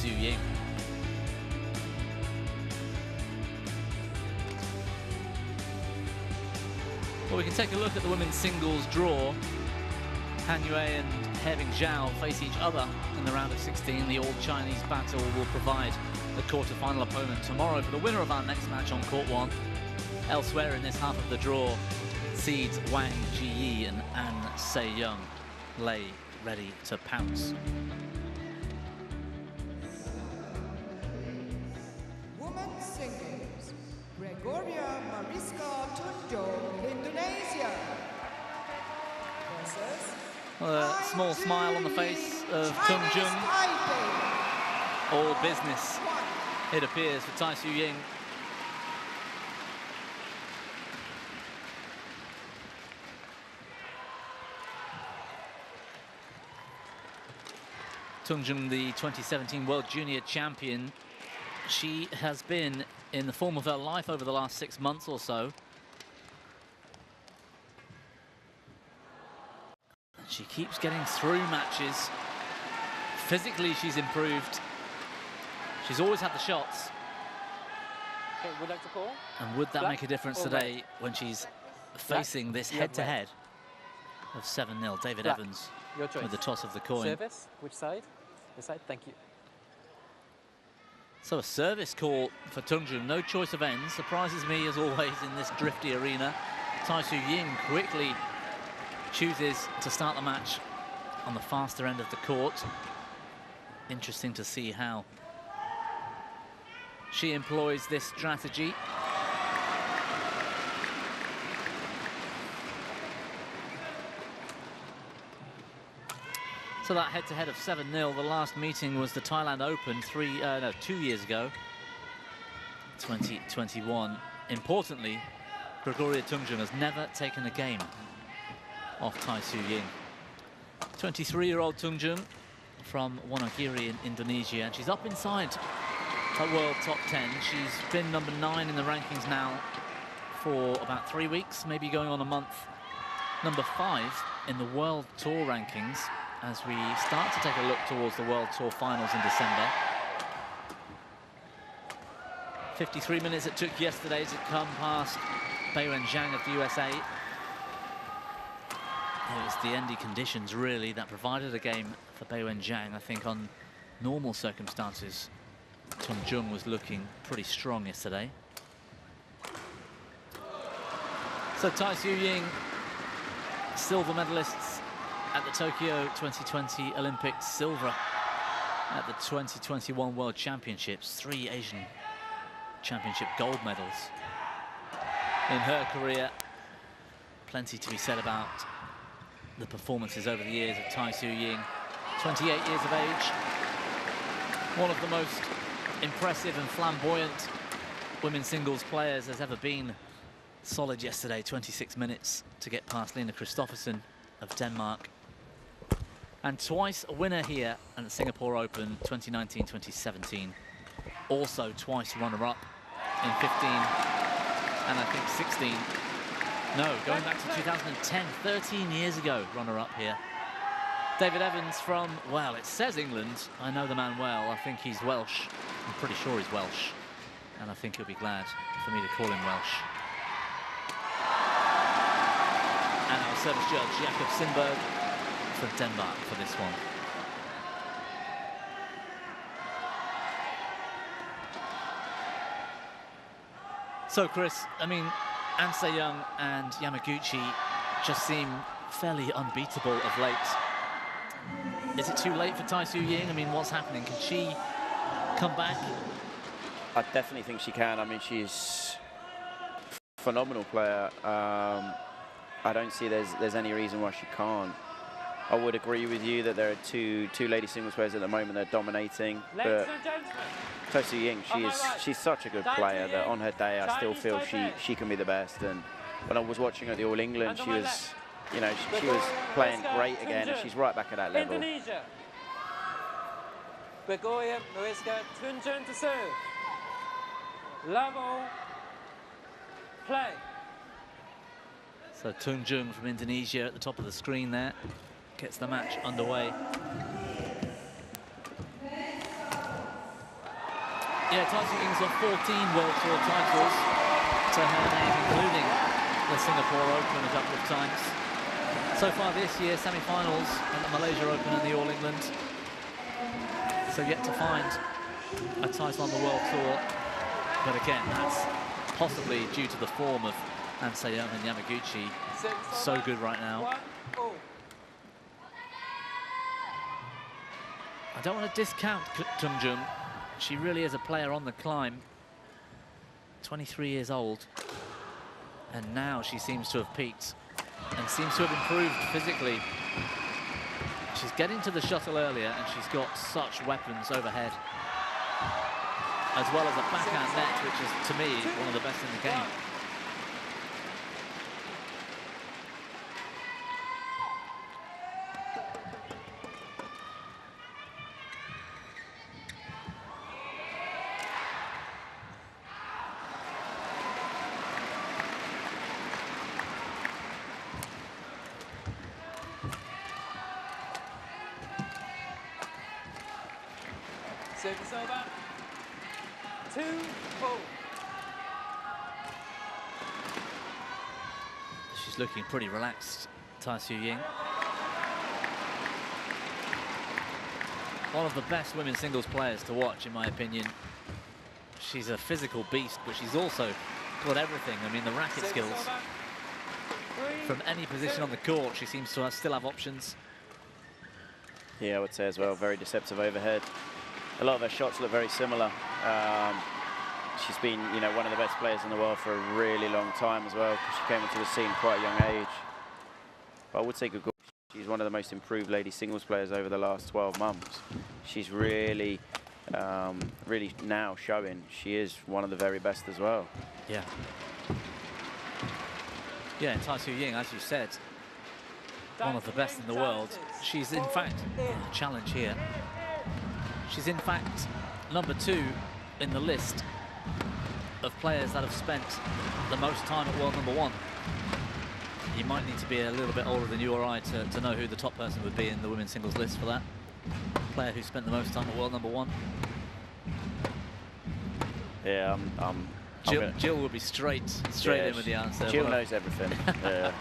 Tzu Ying. Well, we can take a look at the women's singles draw. Han Yue and He Bingzhao face each other in the round of 16. The all-Chinese battle will provide the quarter-final opponent tomorrow for the winner of our next match on court 1. Elsewhere in this half of the draw, seeds Wang Jiyi and An Se-young lay ready to pounce. Women's singles, Gregoria Mariska Tunjung, Indonesia. Versus A small smile on the face of Tunjung. All business, it appears, for Tai Tzu Ying. Tunjung, the 2017 World Junior Champion. She has been in the form of her life over the last 6 months or so. She keeps getting through matches. Physically, she's improved. She's always had the shots. Okay, would like to call? And would that make a difference today when she's facing this head-to-head of 7-0? David Evans Your choice. with the toss of the coin. Service, which side? This side, thank you. So a service call for Tunjung, no choice of ends. Surprises me as always in this drifty arena. Tai Tzu Ying quickly chooses to start the match on the faster end of the court. Interesting to see how she employs this strategy. So that head-to-head of 7-0, the last meeting was the Thailand Open 2 years ago, 2021. Importantly, Gregoria Tunjung has never taken a game off Tai Tzu Ying. 23-year-old Tunjung from Wonogiri in Indonesia, and she's up inside her world top 10. She's been number 9 in the rankings now for about 3 weeks, maybe going on a month. Number 5 in the World Tour rankings as we start to take a look towards the World Tour finals in December. 53 minutes it took yesterday to come past Beiwen Zhang of the USA. It was the endy conditions, really, that provided a game for Beiwen Zhang. I think on normal circumstances, Tunjung was looking pretty strong yesterday. So Tai Tzu Ying, silver medalists at the Tokyo 2020 Olympics, silver at the 2021 World Championships, 3 Asian Championship gold medals in her career. Plenty to be said about the performances over the years of Tai Tzu Ying. 28 years of age, one of the most impressive and flamboyant women's singles players there's ever been. Solid yesterday, 26 minutes to get past Lena Kristoffersen of Denmark. And twice a winner here at the Singapore Open 2019-2017. Also twice runner-up in 15 and I think 16. No, going back to 2010, 13 years ago, runner-up here. David Evans from, well, it says England. I know the man well. I think he's Welsh. I'm pretty sure he's Welsh. And I think he'll be glad for me to call him Welsh. And our service judge, Jakob Sindberg, for Denmark for this one. So, Chris, I mean, An Se-young and Yamaguchi just seem fairly unbeatable of late. Is it too late for Tai Tzu Ying? I mean, what's happening? Can she come back? I definitely think she can. I mean, she's a phenomenal player. I don't see there's any reason why she can't. I would agree with you that there are two lady singles players at the moment that are dominating. But Tai Tzu Ying, she's such a good player that on her day I still feel she can be the best. And when I was watching at the All England, she was, you know, she was playing great again, and she's right back at that level. Indonesia. Gregoria Mariska Tunjung to serve. Level. Play. So Tunjung from Indonesia at the top of the screen there gets the match underway. Yeah, Tai Tzu Ying's got 14 World Tour titles to her name, including the Singapore Open a couple of times. So far this year, semi-finals at the Malaysia Open and the All England. So yet to find a title on the World Tour. But again, that's possibly due to the form of Ansayama and Yamaguchi. So good right now. I don't want to discount Tunjung. She really is a player on the climb. 23 years old. And now she seems to have peaked and seems to have improved physically. She's getting to the shuttle earlier and she's got such weapons overhead. As well as a backhand net, which is, to me, one of the best in the game. Service over. 2-4. She's looking pretty relaxed, Tai Tzu Ying. One of the best women's singles players to watch, in my opinion. She's a physical beast, but she's also got everything. I mean, the racket skills. From any position on the court, she seems to still have options. Yeah, I would say as well, very deceptive overhead. A lot of her shots look very similar. She's been, you know, one of the best players in the world for a really long time as well, because she came into the scene quite a young age. But I would say Gregoria, she's one of the most improved lady singles players over the last 12 months. She's really, really now showing she is one of the very best as well. Yeah. Yeah, and Tai Tzu Ying, as you said, one of the best in the world. She's in fact, challenge here. She's in fact #2 in the list of players that have spent the most time at world #1. You might need to be a little bit older than you or I to know who the top person would be in the women's singles list for that. Player who spent the most time at world #1. Yeah, Jill will be straight yeah, in with the answer. Jill knows everything. Yeah.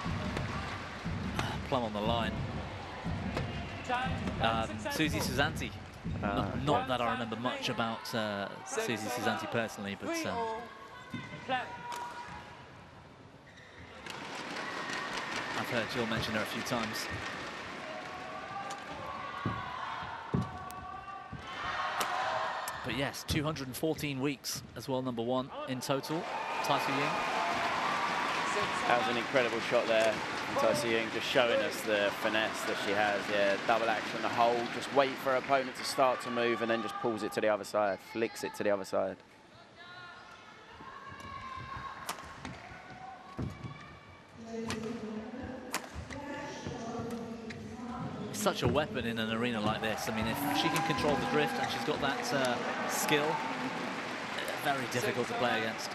Plum on the line. Susie Susanti. Not that I remember much about Susie Susanti personally, but I've heard Jill mention her a few times. But yes, 214 weeks as world #1 in total. Tai Tzu Ying. That was an incredible shot there. Tai Tzu Ying just showing us the finesse that she has. Yeah, double action, the hold, just wait for her opponent to start to move and then just pulls it to the other side, flicks it to the other side. Such a weapon in an arena like this. I mean, if she can control the drift and she's got that skill, very difficult to play against.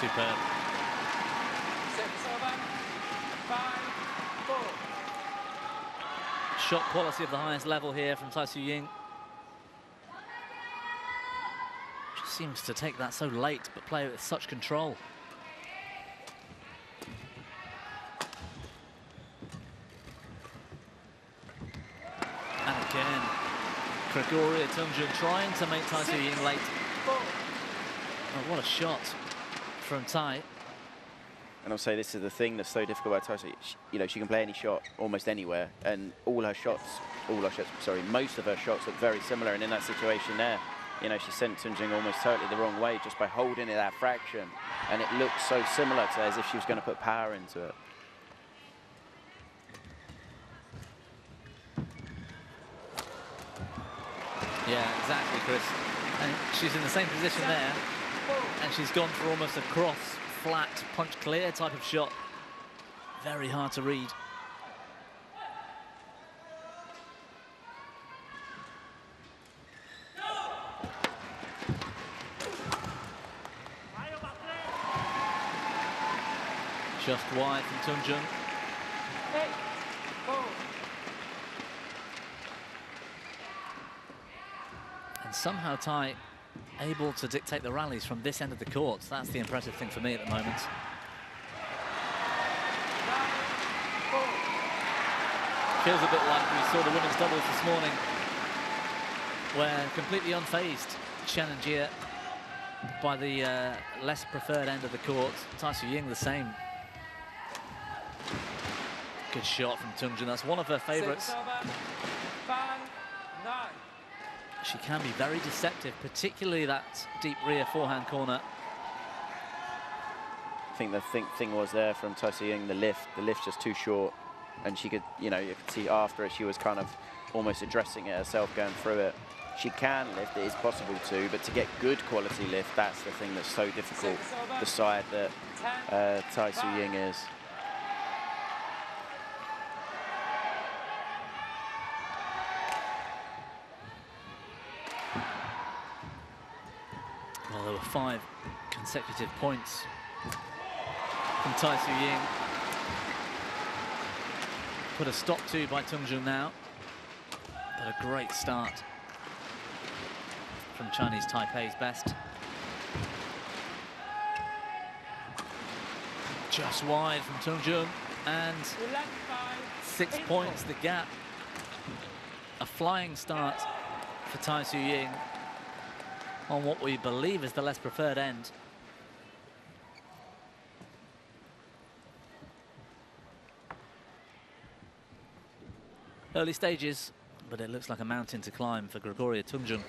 Superb. Shot quality of the highest level here from Tai Tzu Ying. Just seems to take that so late, but play with such control. And again, Gregoria Tunjung trying to make Tai Tzu Ying late. Oh, what a shot from Tai. And I'll say this is the thing that's so difficult about Tai Tzu. You know, she can play any shot almost anywhere, and most of her shots look very similar. And in that situation there, you know, she sent Tunjung almost totally the wrong way just by holding it that fraction, and it looked so similar to as if she was going to put power into it. Yeah, exactly, Chris. And she's in the same position there, and she's gone for almost a cross, flat, punch clear type of shot. Very hard to read. Just wide from Tunjung. 8-4. And somehow Tai able to dictate the rallies from this end of the court. That's the impressive thing for me at the moment. 9-4. Feels a bit like we saw the women's doubles this morning, where completely unfazed Chen and Jia by the less preferred end of the court. Tai Tzu Ying the same. Good shot from Tunjung. That's one of her favourites. 5-9. She can be very deceptive, particularly that deep rear forehand corner. I think the thing was there from Tai Tzu Ying, the lift's just too short, and she could, you could see after it, she was kind of almost addressing it herself, going through it. She can lift, it is possible to, but to get good quality lift, that's the thing that's so difficult, the side that Tai Tzu Ying is. Well, there were 5 consecutive points from Tai Tzu Ying. Put a stop to by Tunjung now. But a great start from Chinese Taipei's best. Just wide from Tunjung, and 6 points the gap. A flying start for Tai Tzu Ying on what we believe is the less preferred end. Early stages, but it looks like a mountain to climb for Gregoria Tunjung.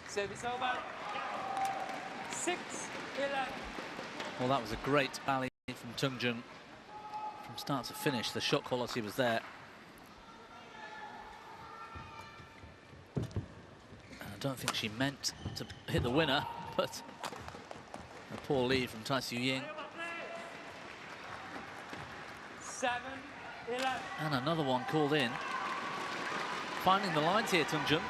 Service over. 6-11. Well, that was a great rally from Tunjung. From start to finish, the shot quality was there. And I don't think she meant to hit the winner, but a poor lead from Tai Tzu Ying. 7-11. And another one called in. Finding the lines here, Tunjung.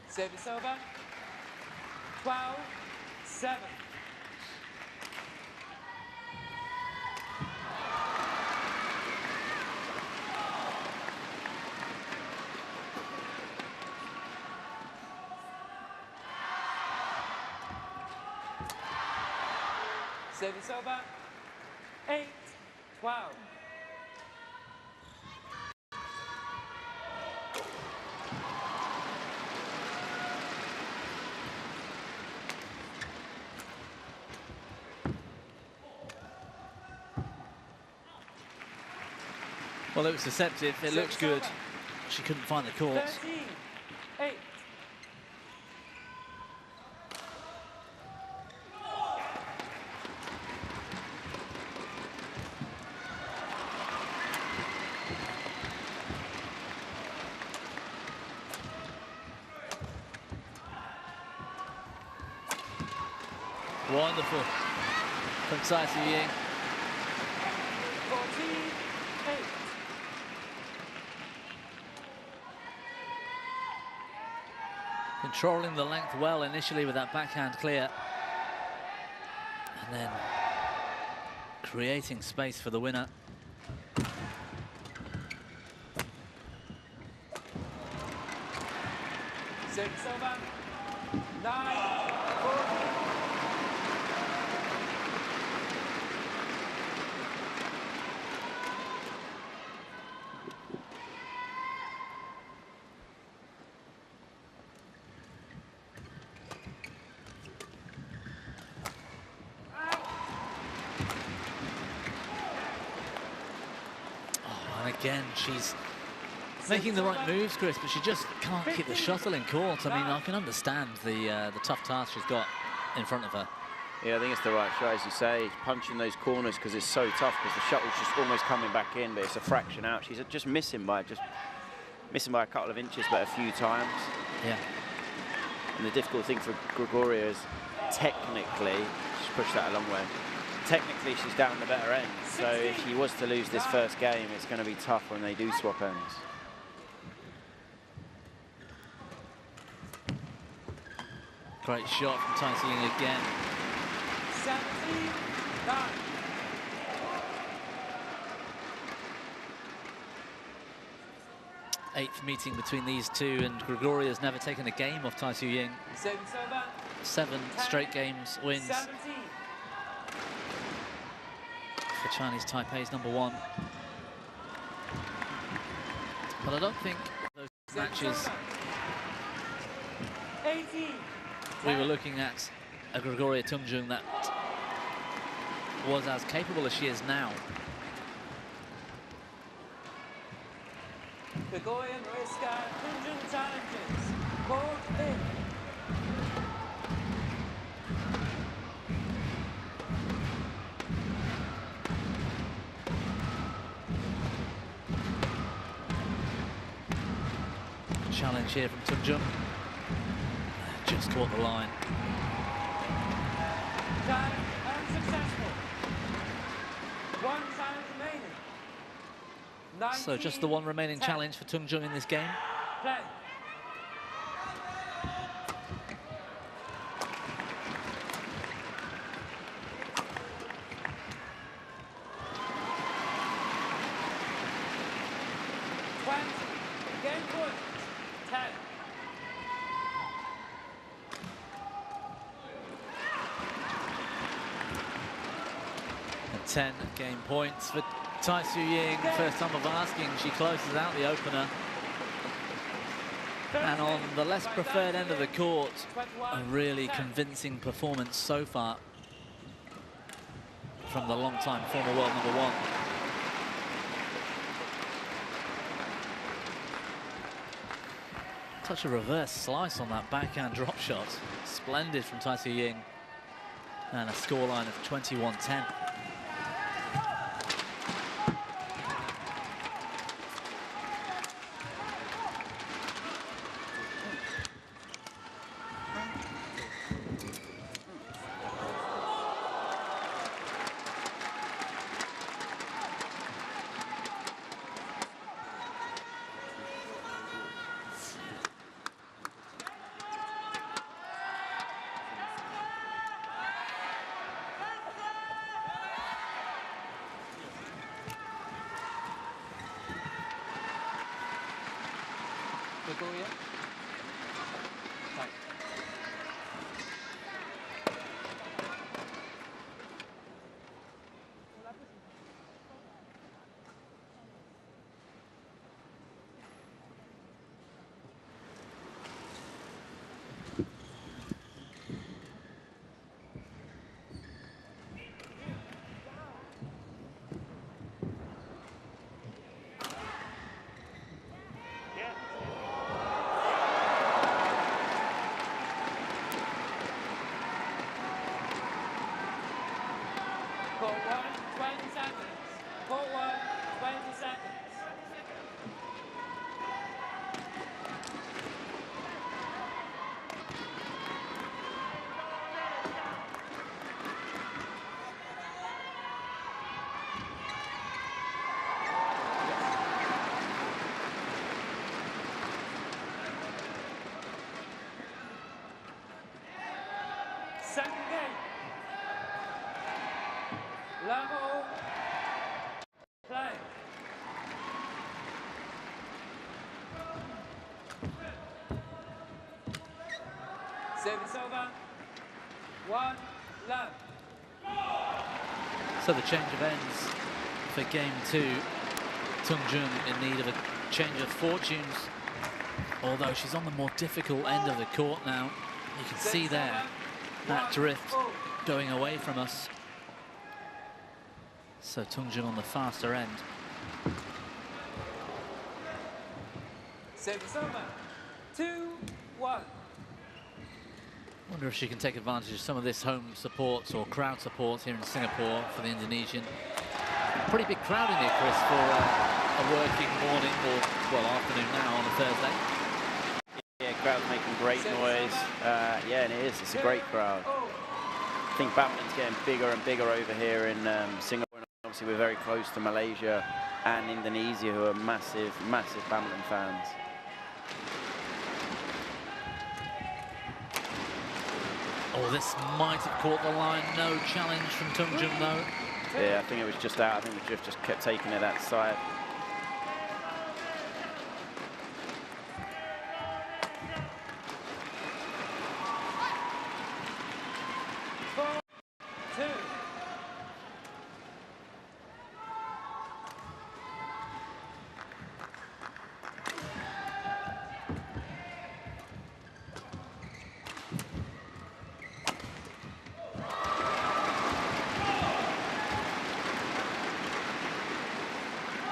Service over. 12-7. Service over. 8-12. Well, it was deceptive. It looks good. She couldn't find the courts. 13-8. Wonderful from Tai Tzu Ying. 14-8. Controlling the length well initially with that backhand clear. And then creating space for the winner. Service over. 9-4. Again, she's making the right moves, Chris, but she just can't keep the shuttle in court. I mean, I can understand the tough task she's got in front of her. Yeah, I think it's the right shot, as you say, punching those corners because it's so tough because the shuttle's just almost coming back in, but it's a fraction out. She's just missing by a couple of inches, but a few times. Yeah. And the difficult thing for Gregoria is technically, she's pushed that a long way. Technically, she's down the better end, so if she was to lose this first game, it's going to be tough when they do swap ends. Great shot from Tai Tzu Ying again. 17-9. Eighth meeting between these two, and Gregoria's never taken a game off Tai Tzu Ying. Service over. 7 straight games wins 17. for Chinese Taipei's #1. But I don't think those matches 18. we were looking at a Gregoria Tunjung that was as capable as she is now. Gregoria Mariska Tunjung challenges. Court in. Challenge here from Tunjung. Just caught the line. Challenge unsuccessful. 1 challenge remaining. 19. So just the one remaining 10. challenge for Tunjung in this game. Play. Game point. 10. 10 game points for Tai Tzu Ying. First time of asking, she closes out the opener. And on the less preferred end of the court, a really convincing performance so far from the long-time former world #1. Touch a reverse slice on that backhand drop shot. Splendid from Tai Tzu Ying. And a scoreline of 21-10. Gregoria. Right. Court 1, 20 seconds. Court 1, 20 seconds. Second game. Level. Play. Service over. 1 love. So the change of ends for game 2. Tunjung in need of a change of fortunes, although she's on the more difficult end of the court now. You can see there that drift going away from us. So Tunjung on the faster end. Service over. 2-1. Wonder if she can take advantage of some of this home support or crowd support here in Singapore for the Indonesian. Pretty big crowd in here, Chris, for a working morning or, well, afternoon now on a Thursday. Yeah, crowd's making great noise. Yeah, and it is. It's a great crowd. I think badminton's getting bigger and bigger over here in Singapore. And obviously, we're very close to Malaysia and Indonesia, who are massive, massive badminton fans. Oh, this might have caught the line. No challenge from Tunjung, though. Yeah, I think it was just out. I think the drift just kept taking it that side.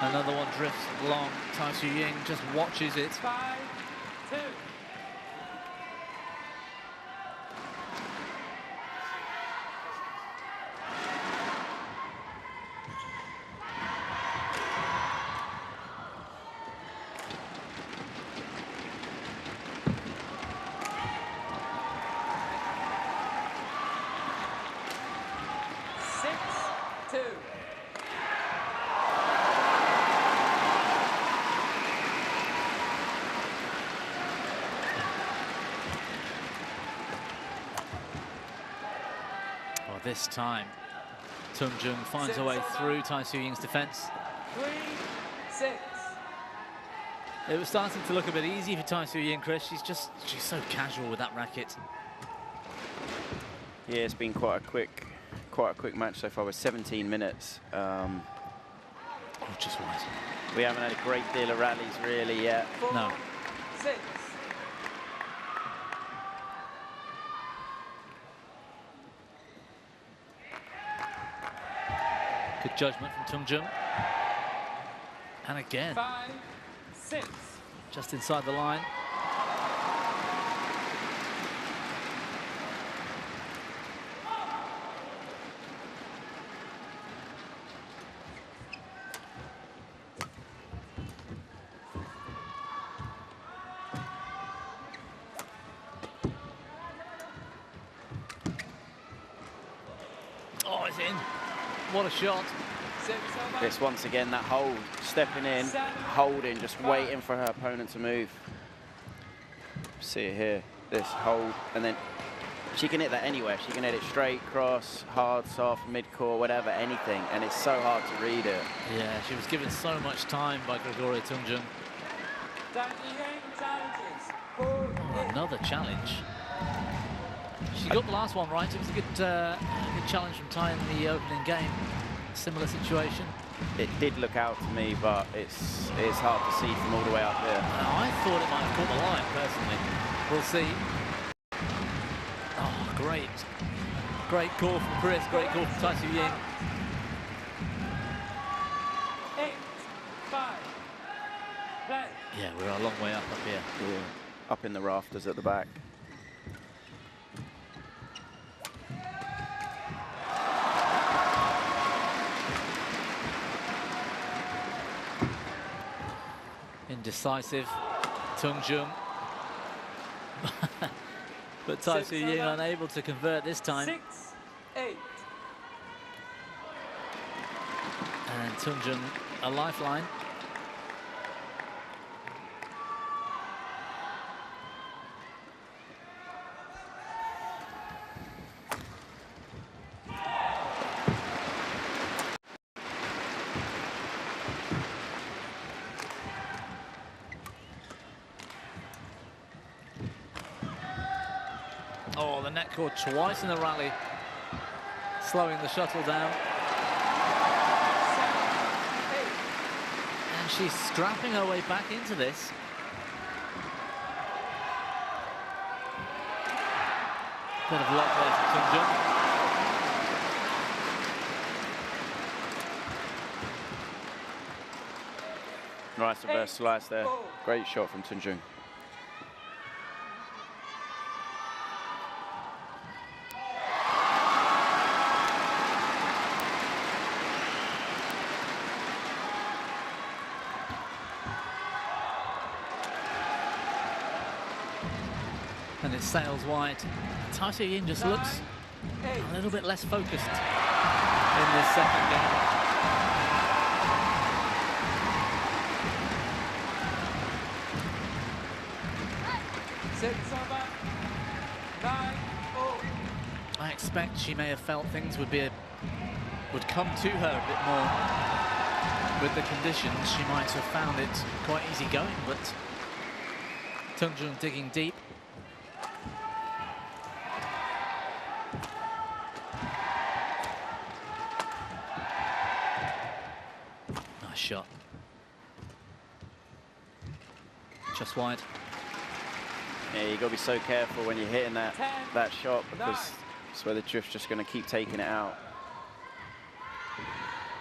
Another one drifts long. Tai Tzu Ying just watches it. 5-2. This time, Tunjung finds her way through Tai Tzu Ying's defence. 3-6. It was starting to look a bit easy for Tai Tzu Ying, Chris. She's so casual with that racket. Yeah, it's been quite a quick match so far with 17 minutes. Just wise. We haven't had a great deal of rallies really yet. 4, no. 6. Good judgment from Tunjung. And again. 5-6. Just inside the line. Oh, it's in. What a shot. This once again, that hold, stepping in, holding, just waiting for her opponent to move. See it here, this hold, and then she can hit that anywhere. She can hit it straight, cross, hard, soft, mid-court, whatever, anything, and it's so hard to read it. Yeah, she was given so much time by Gregoria Tunjung. Oh, another challenge. She got the last one right. It was a good challenge from Tai in the opening game. Similar situation. It did look out to me, but it's hard to see from all the way up there. I thought it might have caught the line, personally. We'll see. Oh, great call from Chris. Great call from Tai Tzu Ying. 8-5. Play. Yeah, we're a long way up here. Yeah, up in the rafters at the back. Indecisive, Tunjung. But Tai Tzu Ying unable to convert this time. 6-8. And Tunjung a lifeline. net cord twice in the rally, slowing the shuttle down. And she's scrapping her way back into this. Bit of luck there for Tunjung. Nice reverse slice there. Great shot from Tunjung. And it sails wide. Tai Tzu Ying just looks a little bit less focused in this second game. I expect she may have felt things would come to her a bit more with the conditions. She might have found it quite easy going, but Tunjung digging deep. Nice shot. Just wide. Yeah, you've got to be so careful when you're hitting that shot, because it's where the drift's just going to keep taking it out.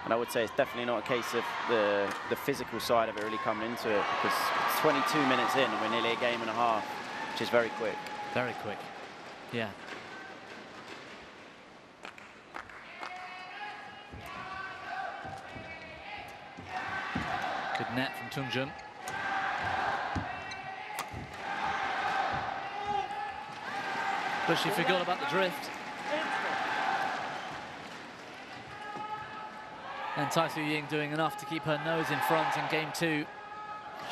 And I would say it's definitely not a case of the physical side of it really coming into it, because it's 22 minutes in and we're nearly a game and a half, which is very quick. Very quick, yeah. Good net from Tunjung. But she forgot about the drift. And Tai Tzu Ying doing enough to keep her nose in front in game two.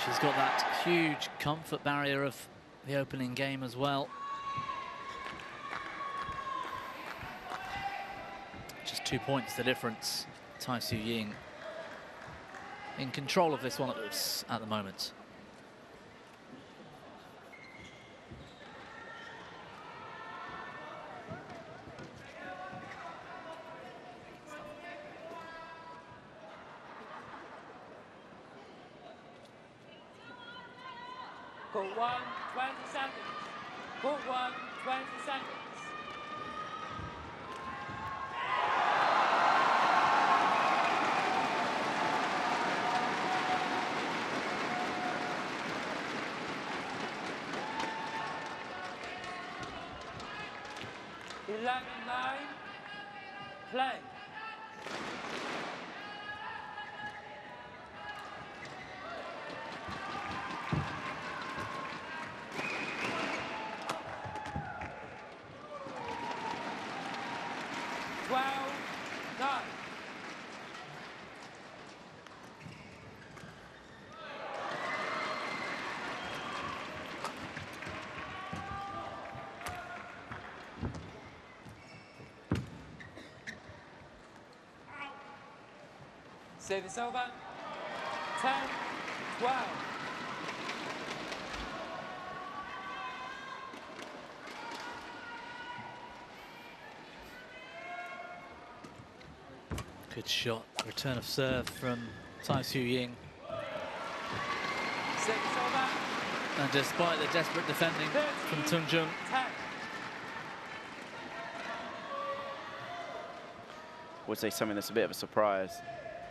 She's got that huge comfort barrier of the opening game as well. Just 2 points the difference. Tai Tzu Ying in control of this one at the moment. Court 1, 20 seconds. Court 1, 20 seconds. Play. Service over. 10, 12. Good shot. Return of serve from Tai Tzu Ying. Service over. And despite the desperate defending from Tunjung, 10. Would say something that's a bit of a surprise.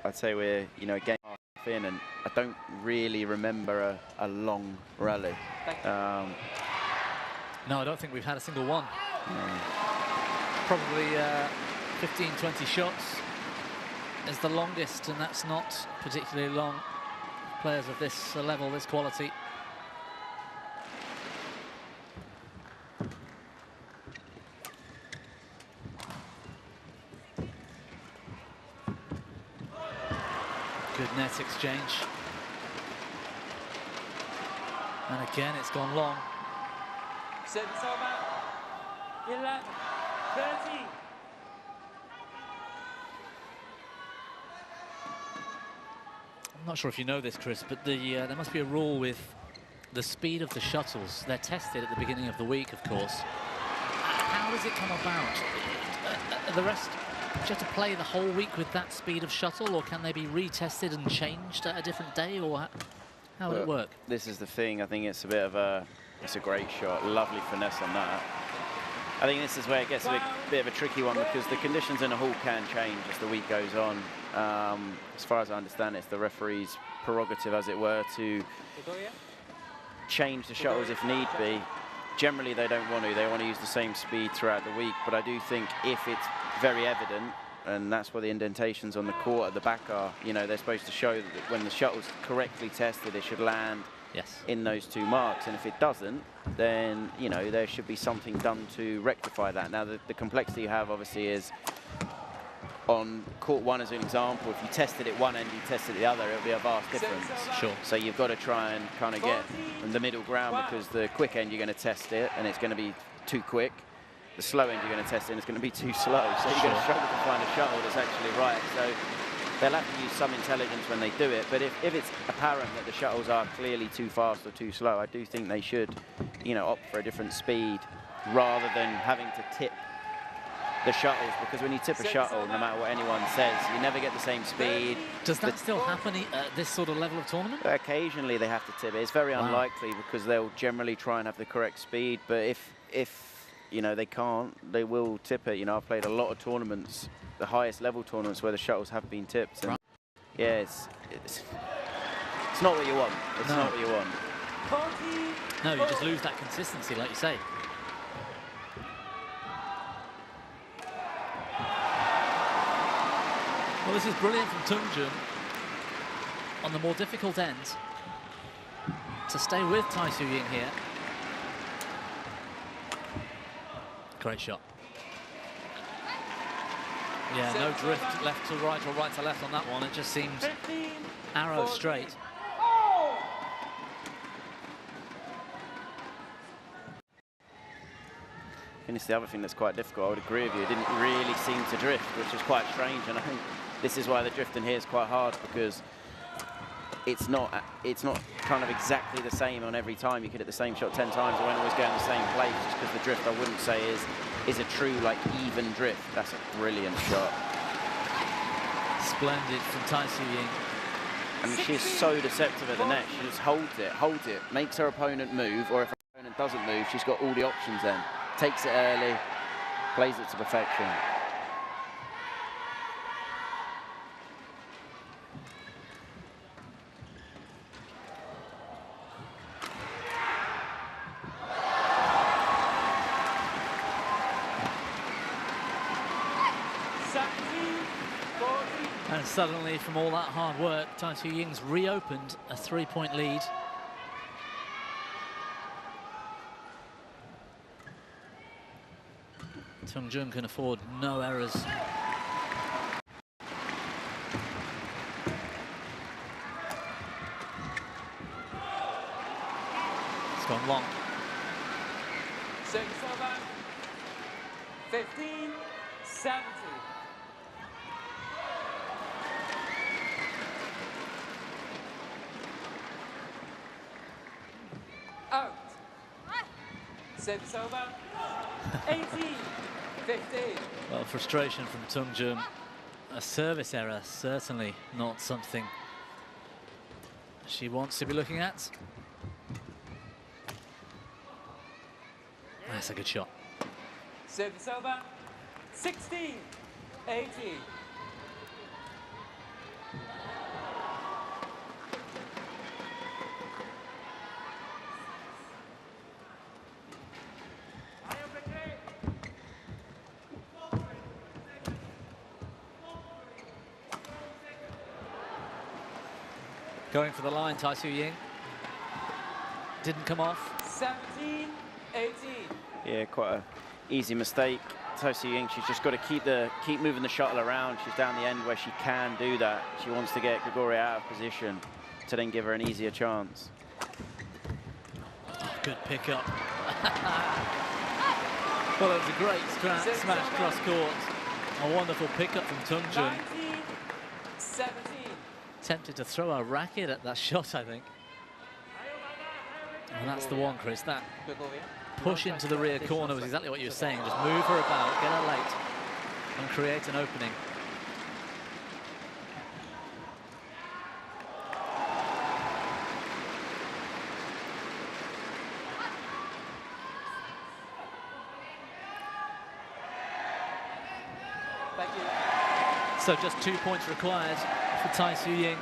I'd say we're, you know, a game half in, and I don't really remember a long rally. No, I don't think we've had a single one. Probably 15, 20 shots is the longest, and that's not particularly long. Players of this level, this quality. Good net exchange. And again, it's gone long. Service over. 11, 13. I'm not sure if you know this, Chris, but there must be a rule with the speed of the shuttles. They're tested at the beginning of the week, of course. How how does it come about? The rest, do you have to play the whole week with that speed of shuttle, or can they be retested and changed at a different day, or how would it work? This is the thing. I think it's a bit of a, it's a great shot. Lovely finesse on that. I think this is where it gets a bit of a tricky one, because the conditions in the hall can change as the week goes on. As far as I understand, it's the referee's prerogative, as it were, to change the shuttles if need be. Generally, they don't want to. They want to use the same speed throughout the week. But I do think if it's very evident, and that's what the indentations on the court at the back are, you know, they're supposed to show that when the shuttle's correctly tested, it should land in those 2 marks. And if it doesn't, then, you know, there should be something done to rectify that. Now, the complexity you have, obviously, is on court 1 as an example. If you tested it one end, you tested the other, it'll be a vast difference. Sure. So you've got to try and kind of get the middle ground, because the quick end you're going to test it and it's going to be too quick. The slow end you're going to test it and it's going to be too slow. So you're going to struggle to find a shuttle that's actually right. So they'll have to use some intelligence when they do it. But if it's apparent that the shuttles are clearly too fast or too slow, I do think they should, you know, opt for a different speed rather than having to tip the shuttles, because when you tip a shuttle, no matter what anyone says, you never get the same speed. Does that still happen at this sort of level of tournament? Occasionally they have to tip it. It's very unlikely, because they'll generally try and have the correct speed, but if you know, they can't, they will tip it. You know, I've played a lot of tournaments, the highest level tournaments, where the shuttles have been tipped. And yeah, it's not what you want. It's not what you want. No, you just lose that consistency, like you say. Well, this is brilliant from Tunjung on the more difficult end to stay with Tai Tzu Ying here. Great shot. Yeah, no drift left to right or right to left on that one. It just seems arrow straight. And it's the other thing that's quite difficult. I would agree with you. It didn't really seem to drift, which is quite strange. And I think this is why the drifting here is quite hard, because it's not kind of exactly the same on every time. You could hit the same shot 10 times, it won't always go in the same place, just because the drift, I wouldn't say, is a true, like, even drift. That's a brilliant shot. Splendid from Tai Tzu Ying. I mean, she's so deceptive at the net. She just holds it, makes her opponent move, or if her opponent doesn't move, she's got all the options then. Takes it early, plays it to perfection. And suddenly, from all that hard work, Tai Tzu Ying's reopened a 3-point lead. Tunjung can afford no errors. It's gone long. Service over. 15-70. Out. Service over. 18-15. Well, frustration from Tunjung. A service error, certainly not something she wants to be looking at. That's a good shot. Service over. 16-18. Going for the line, Tai Tzu Ying. Didn't come off. 17-18. Yeah, quite an easy mistake. Tai Tzu Ying, she's just got to keep moving the shuttle around. She's down the end where she can do that. She wants to get Gregoria out of position to then give her an easier chance. Oh, good pickup. Well, it was a great smash cross court. A wonderful pickup from Tunjung. 19-17. Tempted to throw a racket at that shot, I think. And that's the one, Chris. That push into the rear corner was exactly what you were saying. Just move her about, get her late, and create an opening. Thank you. So just 2 points required for Tai Tzu Ying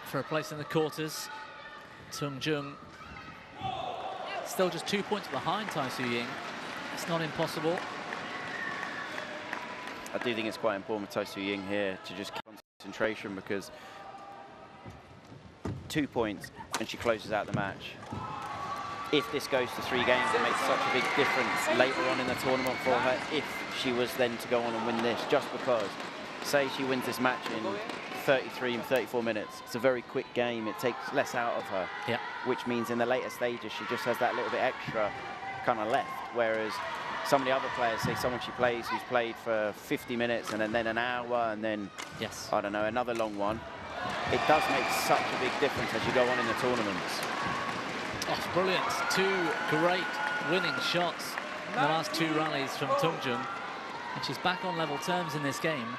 for a place in the quarters. Tunjung still just 2 points behind Tai Tzu Ying. It's not impossible. I do think it's quite important with Tai Tzu Ying here to just keep concentration, because 2 points and she closes out the match. If this goes to 3 games, it makes such a big difference later on in the tournament for her if she was then to go on and win this, just because, say she wins this match in 33 and 34 minutes, it's a very quick game, it takes less out of her, yeah, which means in the later stages she just has that little bit extra kind of left, whereas some of the other players, say someone she plays who's played for 50 minutes and then an hour and then, yes, I don't know, another long one, it does make such a big difference as you go on in the tournaments. Oh, it's brilliant. 2 great winning shots in the last 2 rallies from Tunjung, and she's back on level terms in this game.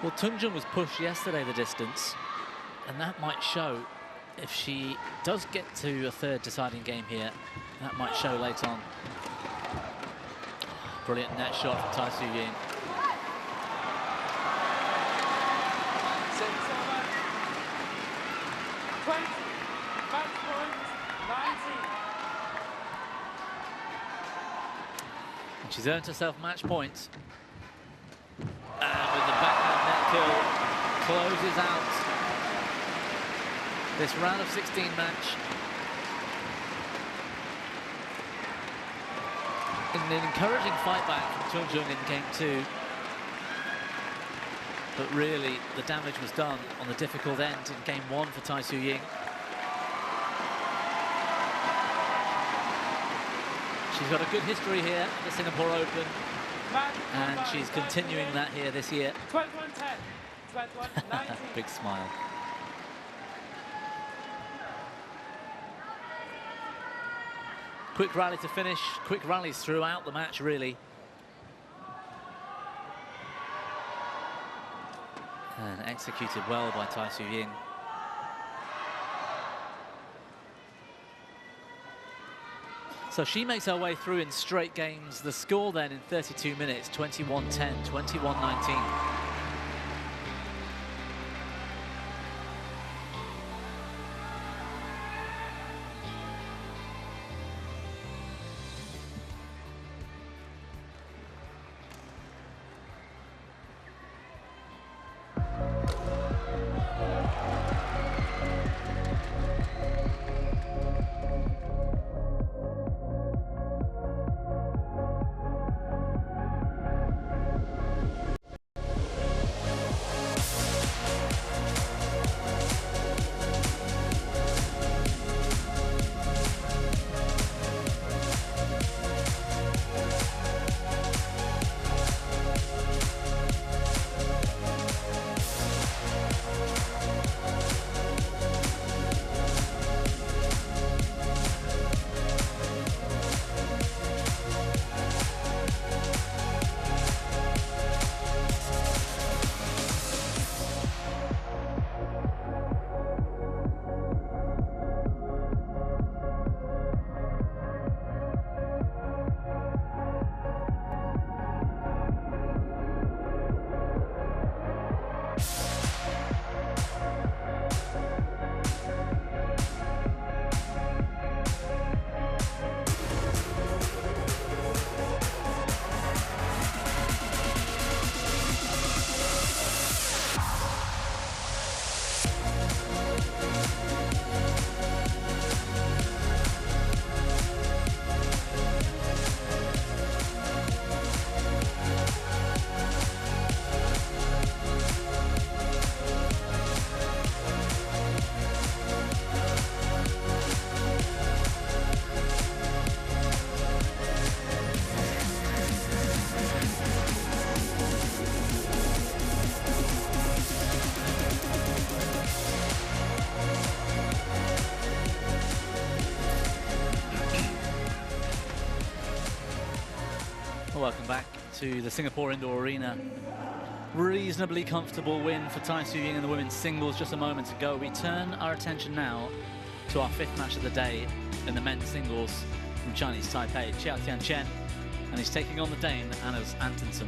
Well, Tunjung was pushed yesterday the distance, and that might show if she does get to a 3rd deciding game here. That might show late on. Brilliant net shot from Tai Tzu Ying. Service over. 20. Match point 19. And she's earned herself match points. And with the backhand net kill, closes out this round of 16 match. In an encouraging fight back from Tunjung in game 2. But really, the damage was done on the difficult end in game 1 for Tai Tzu Ying. She's got a good history here at the Singapore Open, and she's continuing that here this year. 21-10, 21-19. Big smile. Quick rally to finish, quick rallies throughout the match, really. And executed well by Tai Tzu Ying. So she makes her way through in straight games. The score then in 32 minutes, 21-10, 21-19. Welcome back to the Singapore Indoor Arena. Reasonably comfortable win for Tai Tzu Ying in the women's singles just a moment ago. We turn our attention now to our 5th match of the day in the men's singles from Chinese Taipei, Chia Tianchen, and he's taking on the Dane, Anders Antonsen.